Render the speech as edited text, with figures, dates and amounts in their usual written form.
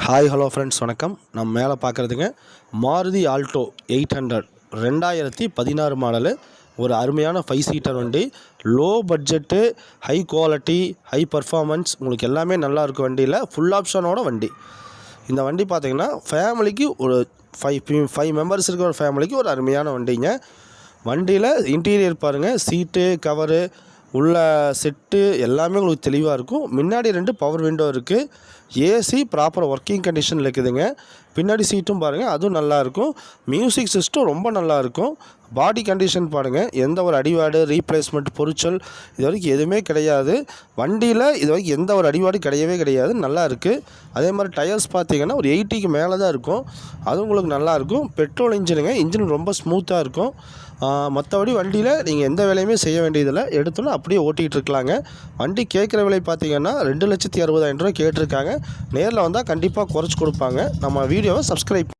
Hi hello friends வணக்கம். நம்ம மேலே பார்க்குறதுங்க மாருதி ஆல்டோ 800 2016 மாடலு. ஒரு அருமையான 5 சீட்டர் வண்டி. Low budget, high quality, high performance, உங்களுக்கு எல்லாமே நல்லா இருக்கும். வண்டியில் ஃபுல் ஆப்ஷனோட வண்டி. இந்த வண்டி பார்த்திங்கன்னா ஃபேமிலிக்கு ஒரு 5 மெம்பர்ஸ் இருக்கிற ஒரு ஃபேமிலிக்கு ஒரு அருமையான வண்டிங்க. வண்டியில் இன்டீரியர் பாருங்கள், சீட்டு கவரு உள்ள செட்டு எல்லாமே உங்களுக்கு தெளிவாக இருக்கும். முன்னாடி 2 பவர் விண்டோ இருக்குது. ஏசி ப்ராப்பர் ஒர்க்கிங் கண்டிஷனில் இருக்குதுங்க. பின்னாடி சீட்டும் பாருங்கள், அதுவும் நல்லாயிருக்கும். மியூசிக் சிஸ்டம் ரொம்ப நல்லாயிருக்கும். பாடி கண்டிஷன் பாருங்கள், எந்த ஒரு அடிவாடு ரீப்ளேஸ்மெண்ட் பொருட்கள் இது வரைக்கும் எதுவுமே கிடையாது. வண்டியில் இது வரைக்கும் எந்த ஒரு அடிவாடு கிடையவே கிடையாது. நல்லா இருக்குது. அதே மாதிரி டயர்ஸ் பார்த்திங்கன்னா ஒரு 80க்கு மேலே தான் இருக்கும். அதுவும் உங்களுக்கு நல்லாயிருக்கும். பெட்ரோல் இன்ஜினுங்க. இன்ஜின் ரொம்ப ஸ்மூத்தாக இருக்கும். மற்றபடி வண்டியில் நீங்கள் எந்த வேலையுமே செய்ய வேண்டியதில்லை. எடுத்தோன்னா அப்படியே ஓட்டிகிட்டு இருக்கலாங்க. வண்டி கேட்குற விலை பார்த்திங்கன்னா 2,60,000 ரூபா கேட்டிருக்காங்க. நேரில் வந்தால் கண்டிப்பாக குறைச்சி கொடுப்பாங்க. நம்ம வீடியோவை சப்ஸ்கிரைப்